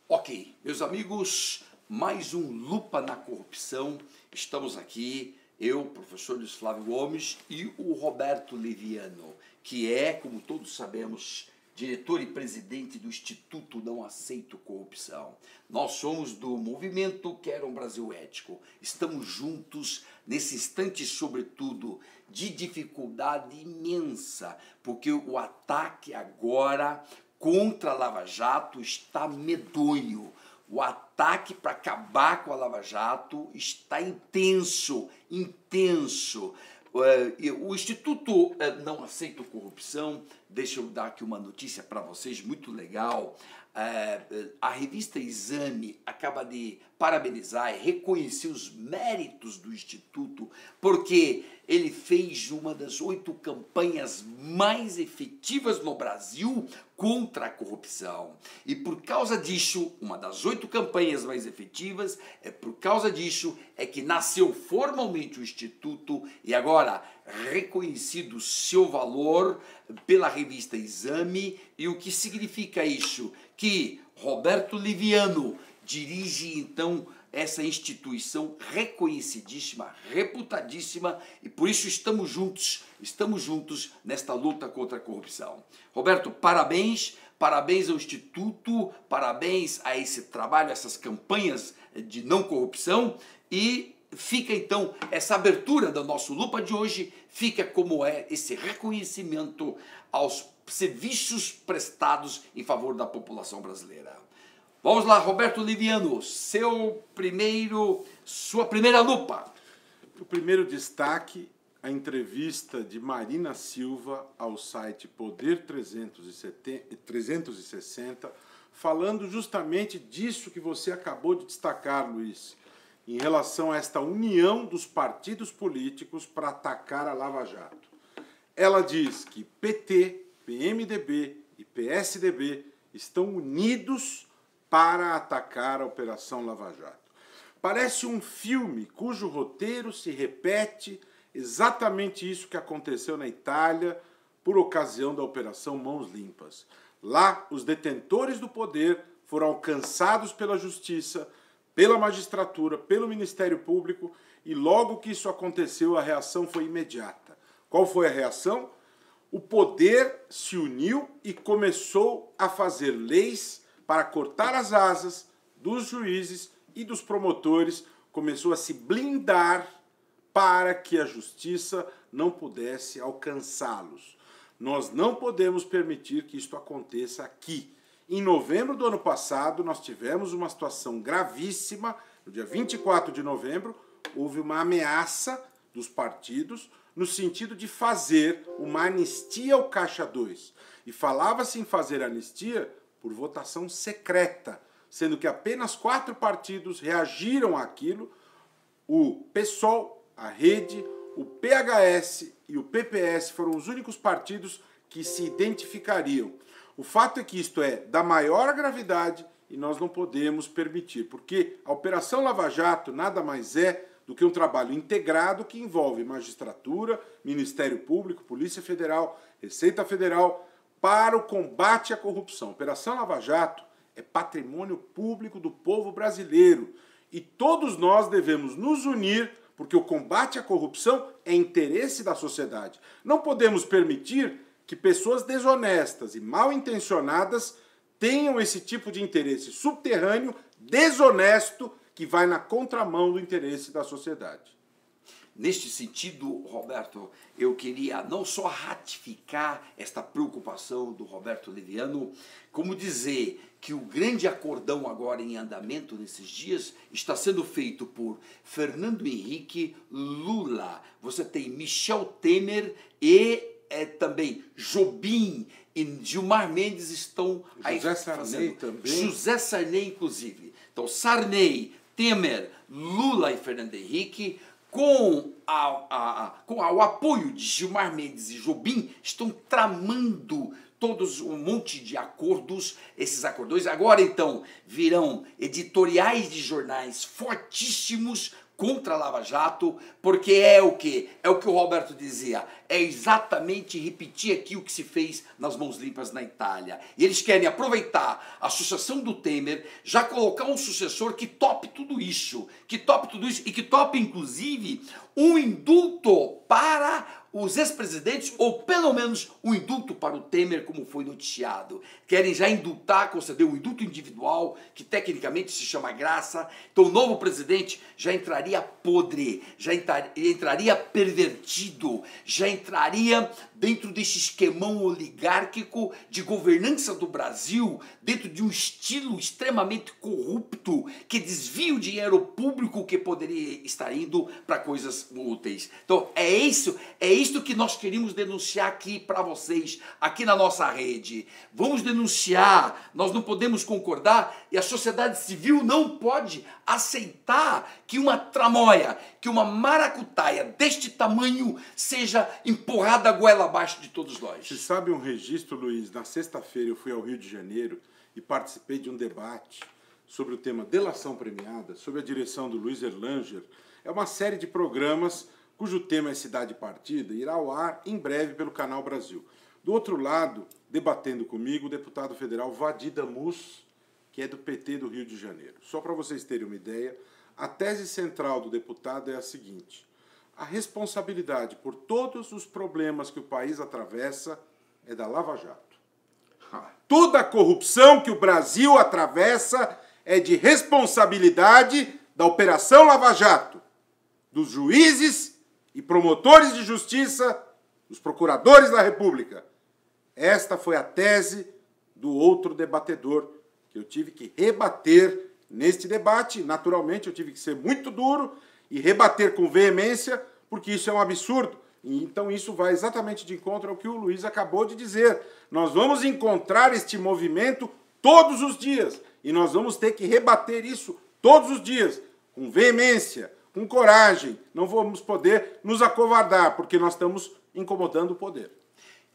Ok, meus amigos, mais um Lupa na Corrupção. Estamos aqui, eu, professor Luiz Flávio Gomes, e o Roberto Liviano, que é, como todos sabemos, diretor e presidente do Instituto Não Aceito Corrupção. Nós somos do movimento Quero um Brasil Ético. Estamos juntos nesse instante, sobretudo, de dificuldade imensa, porque o ataque agora contra a Lava Jato está medonho. O ataque para acabar com a Lava Jato está intenso. O Instituto Não Aceito Corrupção, deixa eu dar aqui uma notícia para vocês muito legal. A revista Exame acaba de parabenizar e reconhecer os méritos do Instituto, porque ele fez uma das 8 campanhas mais efetivas no Brasil contra a corrupção. E por causa disso, uma das 8 campanhas mais efetivas, por causa disso é que nasceu formalmente o Instituto e agora reconhecido seu valor pela revista Exame. E o que significa isso? Que Roberto Liviano dirige então essa instituição reconhecidíssima, reputadíssima, e por isso estamos juntos nesta luta contra a corrupção. Roberto, parabéns ao Instituto, parabéns a esse trabalho, essas campanhas de não corrupção, e fica então essa abertura do nosso Lupa de hoje, fica como é esse reconhecimento aos serviços prestados em favor da população brasileira. Vamos lá, Roberto Liviano, sua primeira lupa. O primeiro destaque, a entrevista de Marina Silva ao site Poder 360, falando justamente disso que você acabou de destacar, Luiz, em relação a esta união dos partidos políticos para atacar a Lava Jato. Ela diz que PT, PMDB e PSDB estão unidos para atacar a Operação Lava Jato. Parece um filme cujo roteiro se repete, exatamente isso que aconteceu na Itália por ocasião da Operação Mãos Limpas. Lá, os detentores do poder foram alcançados pela justiça, pela magistratura, pelo Ministério Público, e logo que isso aconteceu, a reação foi imediata. Qual foi a reação? O poder se uniu e começou a fazer leis para cortar as asas dos juízes e dos promotores, começou a se blindar para que a justiça não pudesse alcançá-los. Nós não podemos permitir que isto aconteça aqui. Em novembro do ano passado, nós tivemos uma situação gravíssima. No dia 24 de novembro, houve uma ameaça dos partidos no sentido de fazer uma anistia ao Caixa 2. E falava-se em fazer anistia por votação secreta, sendo que apenas 4 partidos reagiram àquilo: o PSOL, a Rede, o PHS e o PPS foram os únicos partidos que se identificariam. O fato é que isto é da maior gravidade e nós não podemos permitir, porque a Operação Lava Jato nada mais é do que um trabalho integrado que envolve magistratura, Ministério Público, Polícia Federal, Receita Federal, para o combate à corrupção. A Operação Lava Jato é patrimônio público do povo brasileiro e todos nós devemos nos unir, porque o combate à corrupção é interesse da sociedade. Não podemos permitir que pessoas desonestas e mal intencionadas tenham esse tipo de interesse subterrâneo, desonesto, que vai na contramão do interesse da sociedade. Neste sentido, Roberto, eu queria não só ratificar esta preocupação do Roberto Liviano, como dizer que o grande acordão agora em andamento nesses dias está sendo feito por Fernando Henrique, Lula. Você tem Michel Temer e também Jobim e Gilmar Mendes estão aí fazendo. José Sarney, inclusive. Então, Sarney, Temer, Lula e Fernando Henrique, com o apoio de Gilmar Mendes e Jobim, estão tramando todos um monte de acordos. Esses acordões agora então virão editoriais de jornais fortíssimos contra a Lava Jato, porque é o que? É o que o Roberto dizia, é exatamente repetir aqui o que se fez nas mãos limpas na Itália. E eles querem aproveitar a sucessão do Temer, já colocar um sucessor que tope tudo isso, e que tope inclusive um indulto para os ex-presidentes, ou pelo menos um indulto para o Temer, como foi noticiado. Querem já indultar, conceder um indulto individual, que tecnicamente se chama graça. Então o novo presidente já entraria podre, já entraria pervertido, já entraria dentro desse esquemão oligárquico de governança do Brasil, dentro de um estilo extremamente corrupto, que desvia o dinheiro público que poderia estar indo para coisas úteis. Então é isso que nós queremos denunciar aqui para vocês, aqui na nossa rede. Vamos denunciar, nós não podemos concordar e a sociedade civil não pode aceitar que uma tramóia, que uma maracutaia deste tamanho seja empurrada a goela abaixo de todos nós. Você sabe um registro, Luiz? Na sexta-feira eu fui ao Rio de Janeiro e participei de um debate sobre o tema delação premiada, sob a direção do Luiz Erlanger. É uma série de programas cujo tema é Cidade Partida, irá ao ar em breve pelo Canal Brasil. Do outro lado, debatendo comigo, o deputado federal Vadi Damus, que é do PT do Rio de Janeiro. Só para vocês terem uma ideia, a tese central do deputado é a seguinte: a responsabilidade por todos os problemas que o país atravessa é da Lava Jato. Toda a corrupção que o Brasil atravessa é de responsabilidade da Operação Lava Jato, dos juízes e promotores de justiça, dos procuradores da República. Esta foi a tese do outro debatedor, que eu tive que rebater neste debate. Naturalmente, eu tive que ser muito duro e rebater com veemência, porque isso é um absurdo. E então isso vai exatamente de encontro ao que o Luiz acabou de dizer. Nós vamos encontrar este movimento todos os dias, e nós vamos ter que rebater isso todos os dias, com veemência, com coragem. Não vamos poder nos acovardar, porque nós estamos incomodando o poder.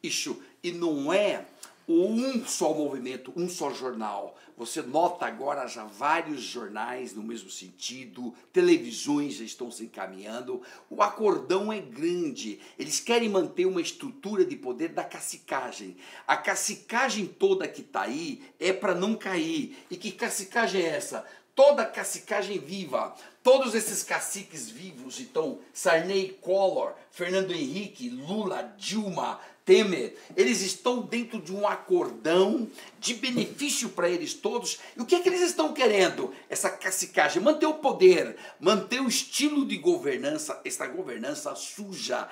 Isso, e não é um só movimento, um só jornal. Você nota agora já vários jornais no mesmo sentido, televisões já estão se encaminhando, o acordão é grande. Eles querem manter uma estrutura de poder da cacicagem. A cacicagem toda que está aí é para não cair. E que cacicagem é essa? Toda cacicagem viva, todos esses caciques vivos, então, Sarney, Collor, Fernando Henrique, Lula, Dilma, Temer, eles estão dentro de um acordão de benefício para eles todos. E o que é que eles estão querendo? Essa cacicagem, manter o poder, manter o estilo de governança, essa governança suja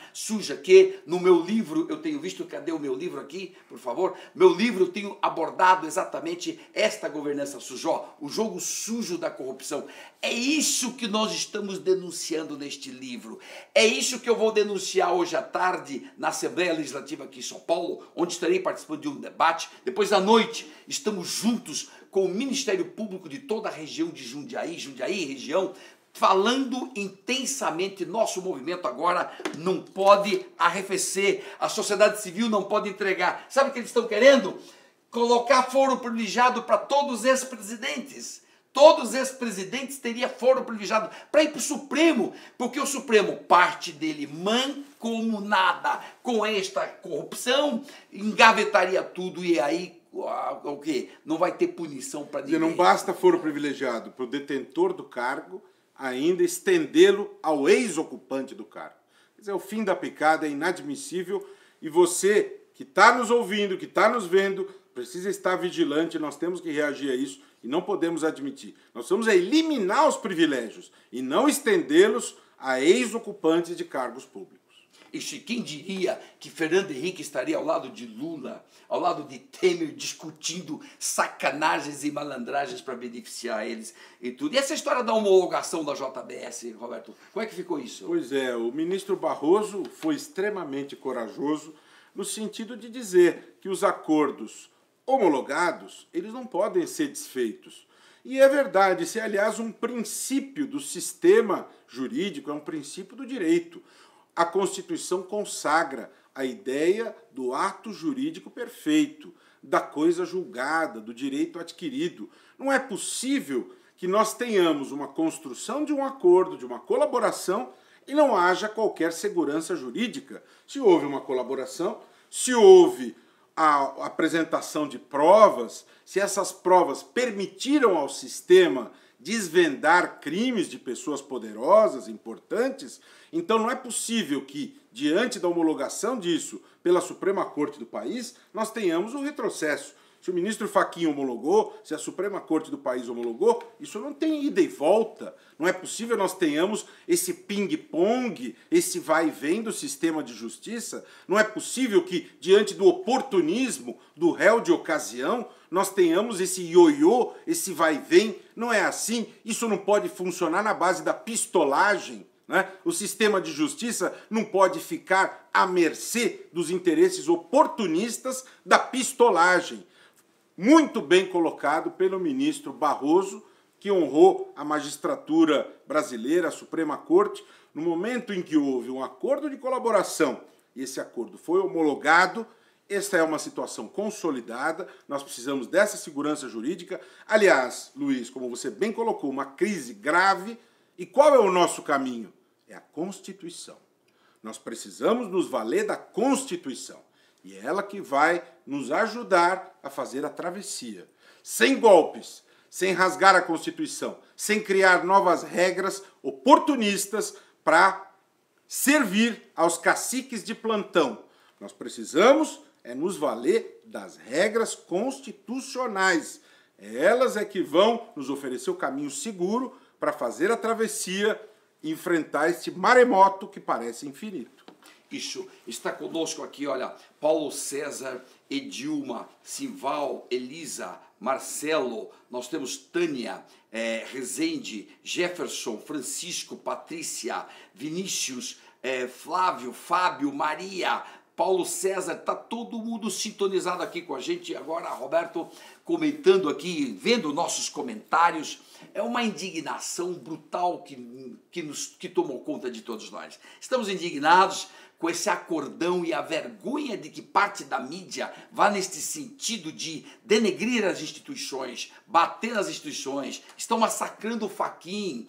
que no meu livro, eu tenho visto, cadê o meu livro aqui, por favor? Meu livro eu tenho abordado exatamente esta governança suja, ó, o jogo sujo da corrupção. É isso que nós estamos denunciando neste livro. É isso que eu vou denunciar hoje à tarde na Assembleia Legislativa aqui em São Paulo, onde estarei participando de um debate. Depois à noite, estamos juntos com o Ministério Público de toda a região de Jundiaí região, falando intensamente. Nosso movimento agora não pode arrefecer, a sociedade civil não pode entregar. Sabe o que eles estão querendo? Colocar foro privilegiado para todos os ex-presidentes. Todos os ex-presidentes teriam foro privilegiado para ir para o Supremo, porque o Supremo, parte dele mancomunada com esta corrupção, engavetaria tudo e aí o quê? Não vai ter punição para ninguém. Não basta foro privilegiado para o detentor do cargo, ainda estendê-lo ao ex-ocupante do cargo. Quer dizer, o fim da picada é inadmissível e você que está nos ouvindo, que está nos vendo, precisa estar vigilante, nós temos que reagir a isso e não podemos admitir. Nós vamos eliminar os privilégios e não estendê-los a ex-ocupantes de cargos públicos. E quem diria que Fernando Henrique estaria ao lado de Lula, ao lado de Temer, discutindo sacanagens e malandragens para beneficiar eles e tudo. E essa história da homologação da JBS, Roberto, como é que ficou isso? Pois é, o ministro Barroso foi extremamente corajoso no sentido de dizer que os acordos homologados, eles não podem ser desfeitos. E é verdade, isso é, aliás, um princípio do sistema jurídico, é um princípio do direito. A Constituição consagra a ideia do ato jurídico perfeito, da coisa julgada, do direito adquirido. Não é possível que nós tenhamos uma construção de um acordo, de uma colaboração, e não haja qualquer segurança jurídica. Se houve uma colaboração, se houve a apresentação de provas, se essas provas permitiram ao sistema desvendar crimes de pessoas poderosas, importantes, então não é possível que, diante da homologação disso pela Suprema Corte do país, nós tenhamos um retrocesso. Se o ministro Fachin homologou, se a Suprema Corte do país homologou, isso não tem ida e volta. Não é possível nós tenhamos esse ping-pong, esse vai e vem do sistema de justiça. Não é possível que, diante do oportunismo do réu de ocasião, nós tenhamos esse ioiô, esse vai e vem. Não é assim. Isso não pode funcionar na base da pistolagem. Né? O sistema de justiça não pode ficar à mercê dos interesses oportunistas da pistolagem. Muito bem colocado pelo ministro Barroso, que honrou a magistratura brasileira, a Suprema Corte, no momento em que houve um acordo de colaboração e esse acordo foi homologado. Esta é uma situação consolidada, nós precisamos dessa segurança jurídica. Aliás, Luiz, como você bem colocou, uma crise grave. E qual é o nosso caminho? É a Constituição. Nós precisamos nos valer da Constituição. E é ela que vai nos ajudar a fazer a travessia. Sem golpes, sem rasgar a Constituição, sem criar novas regras oportunistas para servir aos caciques de plantão. Nós precisamos nos valer das regras constitucionais. Elas é que vão nos oferecer o caminho seguro para fazer a travessia e enfrentar este maremoto que parece infinito. Isso. Está conosco aqui, olha, Paulo César, Edilma, Simval, Elisa, Marcelo, nós temos Tânia, Rezende, Jefferson, Francisco, Patrícia, Vinícius, Flávio, Fábio, Maria, Paulo César, está todo mundo sintonizado aqui com a gente. Agora, Roberto, comentando aqui, vendo nossos comentários, é uma indignação brutal que tomou conta de todos nós. Estamos indignados com esse acordão e a vergonha de que parte da mídia vá neste sentido de denegrir as instituições, bater nas instituições, estão massacrando o Fachin.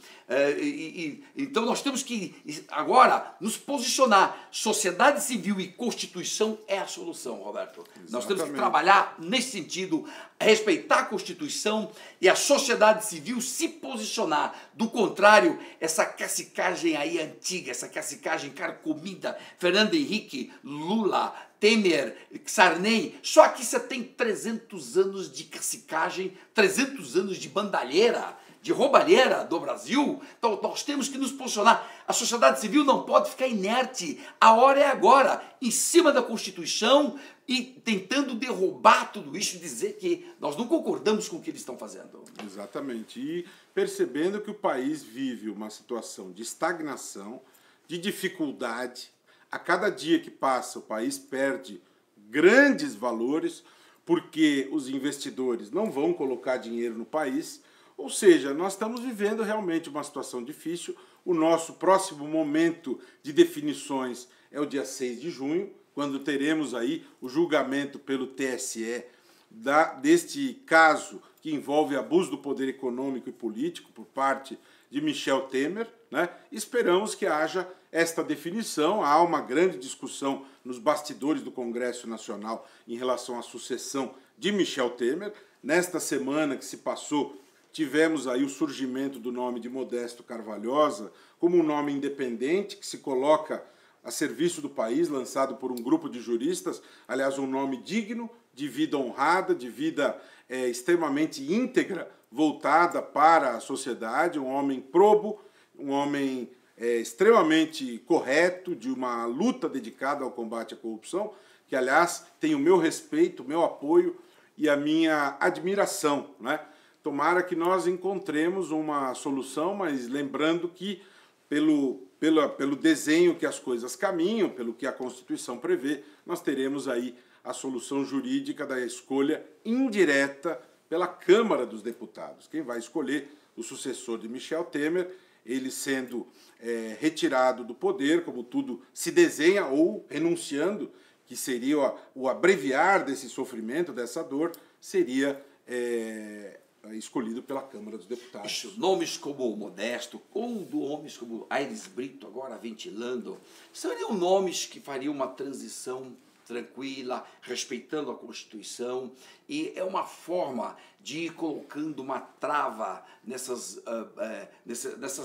Então nós temos que agora nos posicionar. Sociedade civil e Constituição é a solução, Roberto. Exatamente. Nós temos que trabalhar nesse sentido, respeitar a Constituição e a sociedade civil se posicionar. Do contrário, essa cacicagem aí antiga, essa cacicagem carcomida, Fernando Henrique, Lula, Temer, Sarney, só aqui você tem 300 anos de cacicagem, 300 anos de bandalheira, de roubalheira do Brasil. Então nós temos que nos posicionar. A sociedade civil não pode ficar inerte. A hora é agora, em cima da Constituição e tentando derrubar tudo isso e dizer que nós não concordamos com o que eles estão fazendo. Exatamente. E percebendo que o país vive uma situação de estagnação, de dificuldade. A cada dia que passa, o país perde grandes valores porque os investidores não vão colocar dinheiro no país. Ou seja, nós estamos vivendo realmente uma situação difícil. O nosso próximo momento de definições é o dia 6 de junho, quando teremos aí o julgamento pelo TSE deste caso que envolve abuso do poder econômico e político por parte de Michel Temer, né? Esperamos que haja esta definição. Há uma grande discussão nos bastidores do Congresso Nacional em relação à sucessão de Michel Temer. Nesta semana que se passou, tivemos aí o surgimento do nome de Modesto Carvalhosa como um nome independente que se coloca a serviço do país, lançado por um grupo de juristas, aliás, um nome digno, de vida honrada, de vida extremamente íntegra, voltada para a sociedade, um homem probo, um homem extremamente correto, de uma luta dedicada ao combate à corrupção, que, aliás, tem o meu respeito, o meu apoio e a minha admiração, né? Tomara que nós encontremos uma solução, mas lembrando que, pelo desenho que as coisas caminham, pelo que a Constituição prevê, nós teremos aí a solução jurídica da escolha indireta pela Câmara dos Deputados. Quem vai escolher o sucessor de Michel Temer, ele sendo retirado do poder, como tudo se desenha, ou renunciando, que seria o abreviar desse sofrimento, dessa dor, seria escolhido pela Câmara dos Deputados. Isso, nomes como Modesto, ou nomes como Aires Brito, agora ventilando, seriam nomes que fariam uma transição tranquila, respeitando a Constituição, e é uma forma de ir colocando uma trava nessas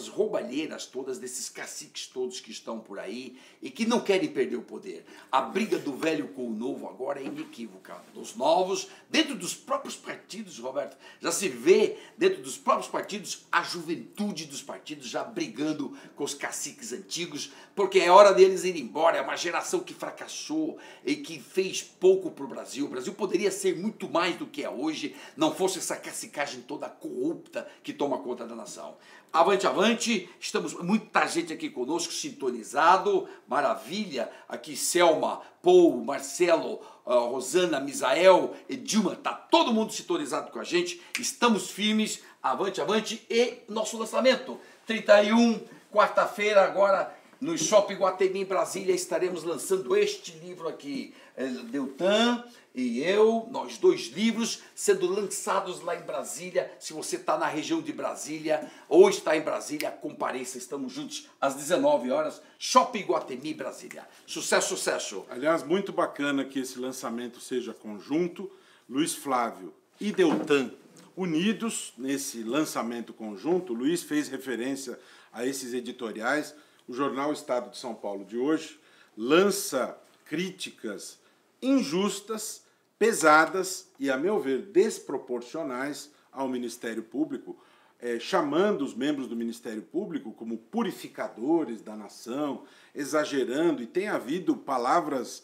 roubalheiras todas, desses caciques todos que estão por aí e que não querem perder o poder. A briga do velho com o novo agora é inequívoca. Dos novos, dentro dos próprios partidos, Roberto, já se vê dentro dos próprios partidos a juventude dos partidos já brigando com os caciques antigos, porque é hora deles irem embora. É uma geração que fracassou e que fez pouco para o Brasil. O Brasil poderia ser muito mais do que é hoje, não fosse essa cacicagem toda corrupta que toma conta da nação. Avante, avante, estamos muita gente aqui conosco, sintonizado, maravilha, aqui Selma, Paul, Marcelo, Rosana, Misael, Edilma, tá todo mundo sintonizado com a gente, estamos firmes, avante, avante, e nosso lançamento, 31, quarta-feira, agora no Shopping Iguatemi em Brasília, estaremos lançando este livro aqui, Deltan e eu, nós 2 livros sendo lançados lá em Brasília. Se você está na região de Brasília ou está em Brasília, compareça, estamos juntos às 19 horas, Shopping Iguatemi, Brasília. Sucesso, sucesso! Aliás, muito bacana que esse lançamento seja conjunto, Luiz Flávio e Deltan unidos nesse lançamento conjunto. Luiz fez referência a esses editoriais. O jornal Estado de São Paulo de hoje lança críticas injustas, pesadas e, a meu ver, desproporcionais ao Ministério Público, chamando os membros do Ministério Público como purificadores da nação, exagerando, e tem havido palavras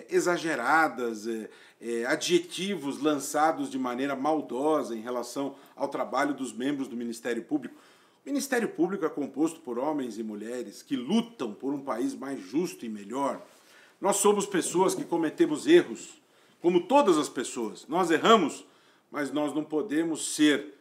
exageradas, adjetivos lançados de maneira maldosa em relação ao trabalho dos membros do Ministério Público. O Ministério Público é composto por homens e mulheres que lutam por um país mais justo e melhor. Nós somos pessoas que cometemos erros, como todas as pessoas. Nós erramos, mas nós não podemos ser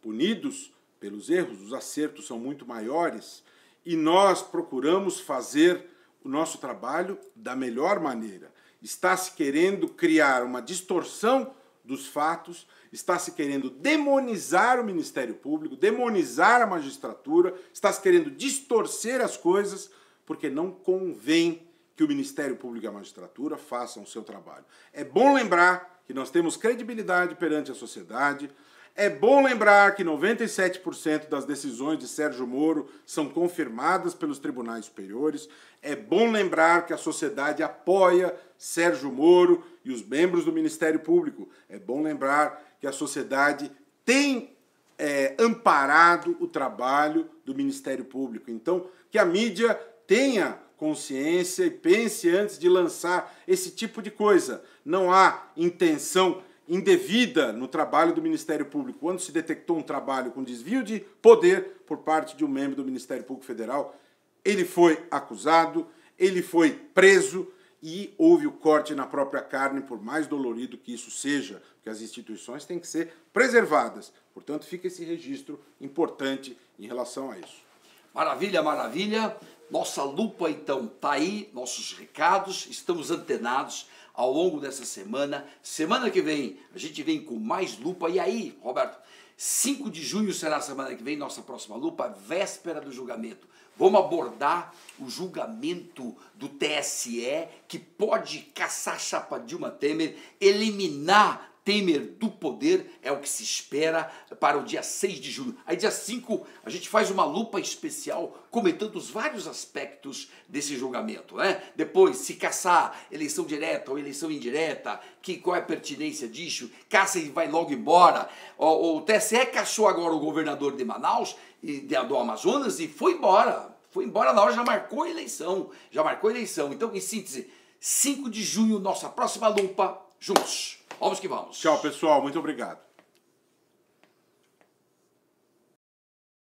punidos pelos erros. Os acertos são muito maiores e nós procuramos fazer o nosso trabalho da melhor maneira. Está se querendo criar uma distorção dos fatos, está se querendo demonizar o Ministério Público, demonizar a magistratura, está se querendo distorcer as coisas, porque não convém que o Ministério Público e a magistratura façam o seu trabalho. É bom lembrar que nós temos credibilidade perante a sociedade, é bom lembrar que 97% das decisões de Sérgio Moro são confirmadas pelos tribunais superiores, é bom lembrar que a sociedade apoia Sérgio Moro e os membros do Ministério Público, é bom lembrar que a sociedade tem amparado o trabalho do Ministério Público. Então, que a mídia tenha consciência e pense antes de lançar esse tipo de coisa. Não há intenção indevida no trabalho do Ministério Público. Quando se detectou um trabalho com desvio de poder por parte de um membro do Ministério Público Federal, ele foi acusado, ele foi preso e houve o corte na própria carne, por mais dolorido que isso seja, porque as instituições têm que ser preservadas. Portanto, fica esse registro importante em relação a isso. Maravilha, maravilha. Nossa lupa, então, está aí, nossos recados, estamos antenados ao longo dessa semana. Semana que vem, a gente vem com mais lupa. E aí, Roberto, 5 de junho será a semana que vem, nossa próxima lupa, véspera do julgamento. Vamos abordar o julgamento do TSE, que pode caçar a chapa Dilma Temer, eliminar Temer do poder, é o que se espera para o dia 6 de junho. Aí dia 5 a gente faz uma lupa especial comentando os vários aspectos desse julgamento, né? Depois, se caçar eleição direta ou eleição indireta, qual é a pertinência disso, caça e vai logo embora. O TSE caçou agora o governador de Manaus, do Amazonas, e foi embora. Foi embora na hora, já marcou a eleição. Então, em síntese, 5 de junho, nossa próxima lupa, juntos. Vamos que vamos. Tchau, pessoal. Muito obrigado.